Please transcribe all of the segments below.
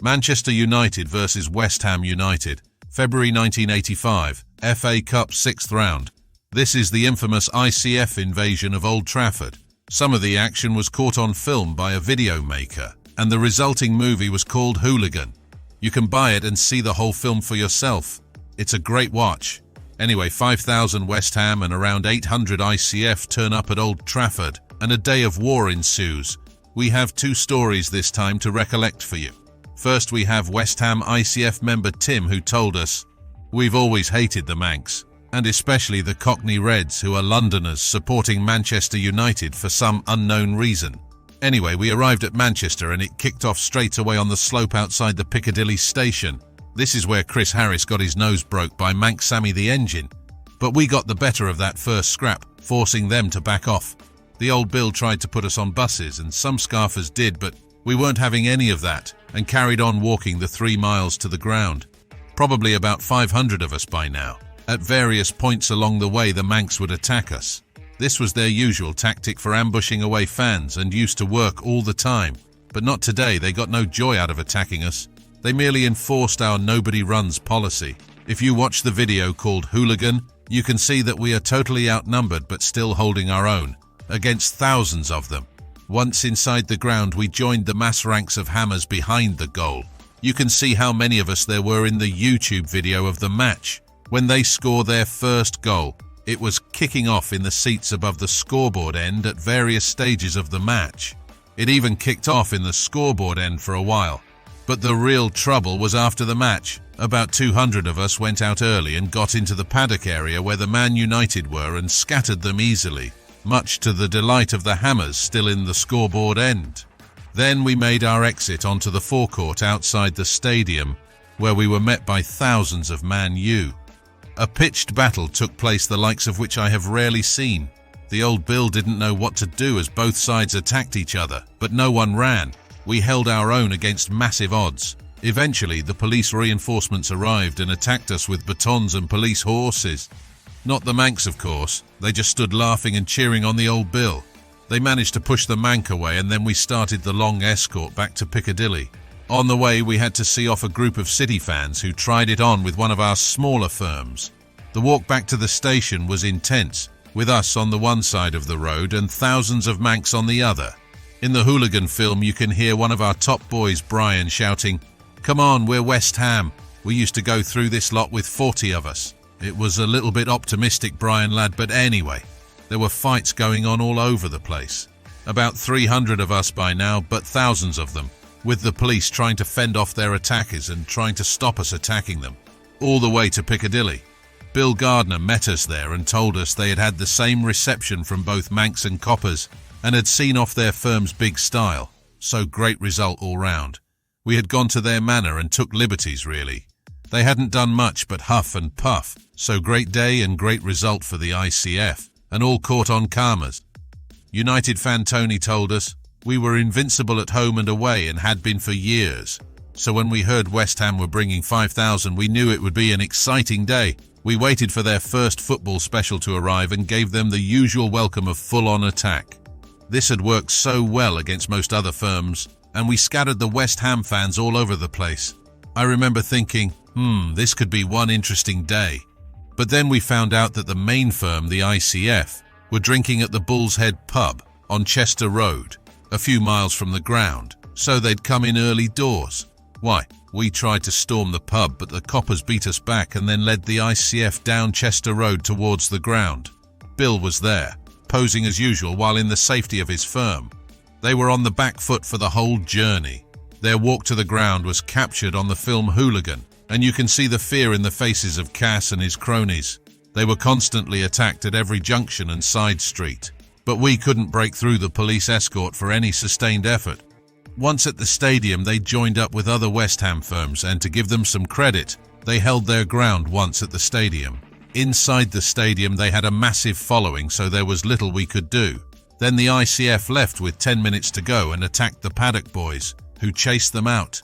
Manchester United versus West Ham United, February 1985, FA Cup 6th round. This is the infamous ICF invasion of Old Trafford. Some of the action was caught on film by a video maker, and the resulting movie was called Hooligan. You can buy it and see the whole film for yourself. It's a great watch. Anyway, 5,000 West Ham and around 800 ICF turn up at Old Trafford, and a day of war ensues. We have two stories this time to recollect for you. First, we have West Ham ICF member Tim, who told us, "We've always hated the Manx, and especially the Cockney Reds, who are Londoners supporting Manchester United for some unknown reason. Anyway, we arrived at Manchester and it kicked off straight away on the slope outside the Piccadilly station. This is where Chris Harris got his nose broke by Manx Sammy the engine. But we got the better of that first scrap, forcing them to back off. The old Bill tried to put us on buses, and some scarfers did, but we weren't having any of that, and carried on walking the 3 miles to the ground. Probably about 500 of us by now. At various points along the way, the Manx would attack us. This was their usual tactic for ambushing away fans and used to work all the time. But not today. They got no joy out of attacking us. They merely enforced our nobody runs policy. If you watch the video called Hooligan, you can see that we are totally outnumbered but still holding our own, against thousands of them. Once inside the ground, we joined the mass ranks of hammers behind the goal. You can see how many of us there were in the YouTube video of the match. When they score their first goal, it was kicking off in the seats above the scoreboard end at various stages of the match. It even kicked off in the scoreboard end for a while. But the real trouble was after the match. About 200 of us went out early and got into the paddock area where the Man United were and scattered them easily, much to the delight of the hammers still in the scoreboard end. Then we made our exit onto the forecourt outside the stadium, where we were met by thousands of Man U. A pitched battle took place, the likes of which I have rarely seen. The old Bill didn't know what to do as both sides attacked each other, but no one ran. We held our own against massive odds. Eventually, the police reinforcements arrived and attacked us with batons and police horses. Not the Manx, of course. They just stood laughing and cheering on the old Bill. They managed to push the Manc away, and then we started the long escort back to Piccadilly. On the way, we had to see off a group of City fans who tried it on with one of our smaller firms. The walk back to the station was intense, with us on the one side of the road and thousands of Manx on the other. In the Hooligan film, you can hear one of our top boys, Brian, shouting, "Come on, we're West Ham. We used to go through this lot with 40 of us." It was a little bit optimistic, Brian lad, but anyway, there were fights going on all over the place. About 300 of us by now, but thousands of them, with the police trying to fend off their attackers and trying to stop us attacking them, all the way to Piccadilly. Bill Gardner met us there and told us they had had the same reception from both Manx and Coppers and had seen off their firm's big style, so great result all round. We had gone to their manor and took liberties, really. They hadn't done much but huff and puff, so great day and great result for the ICF, and all caught on cameras. United fan Tony told us, "We were invincible at home and away and had been for years. So when we heard West Ham were bringing 5,000, we knew it would be an exciting day. We waited for their first football special to arrive and gave them the usual welcome of full-on attack. This had worked so well against most other firms, and we scattered the West Ham fans all over the place. I remember thinking, this could be one interesting day. But then we found out that the main firm, the ICF, were drinking at the Bull's Head pub on Chester Road, a few miles from the ground, so they'd come in early doors. Why, we tried to storm the pub, but the coppers beat us back and then led the ICF down Chester Road towards the ground. Bill was there, posing as usual while in the safety of his firm. They were on the back foot for the whole journey. Their walk to the ground was captured on the film Hooligan, and you can see the fear in the faces of Cass and his cronies. They were constantly attacked at every junction and side street, but we couldn't break through the police escort for any sustained effort. Once at the stadium, they joined up with other West Ham firms, and to give them some credit, they held their ground once at the stadium. Inside the stadium, they had a massive following, so there was little we could do. Then the ICF left with 10 minutes to go and attacked the Paddock boys, who chased them out.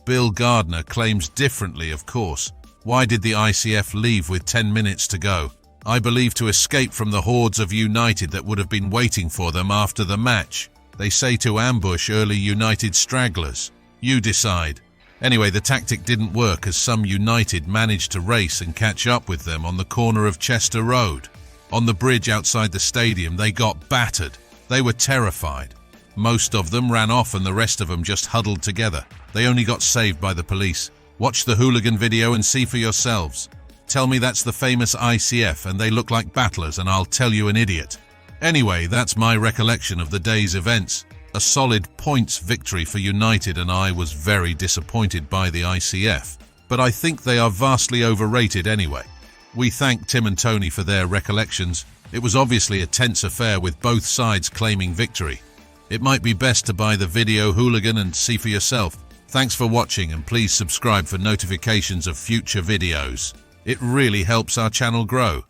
Bill Gardner claims differently, of course. Why did the ICF leave with 10 minutes to go? I believe to escape from the hordes of United that would have been waiting for them after the match. They say to ambush early United stragglers. You decide. Anyway, the tactic didn't work as some United managed to race and catch up with them on the corner of Chester Road. On the bridge outside the stadium, they got battered. They were terrified. Most of them ran off and the rest of them just huddled together. They only got saved by the police. Watch the hooligan video and see for yourselves. Tell me that's the famous ICF and they look like battlers and I'll tell you an idiot. Anyway, that's my recollection of the day's events. A solid points victory for United, and I was very disappointed by the ICF. But I think they are vastly overrated anyway. We thank Tim and Tony for their recollections. It was obviously a tense affair with both sides claiming victory. It might be best to buy the video hooligan and see for yourself. Thanks for watching and please subscribe for notifications of future videos. It really helps our channel grow.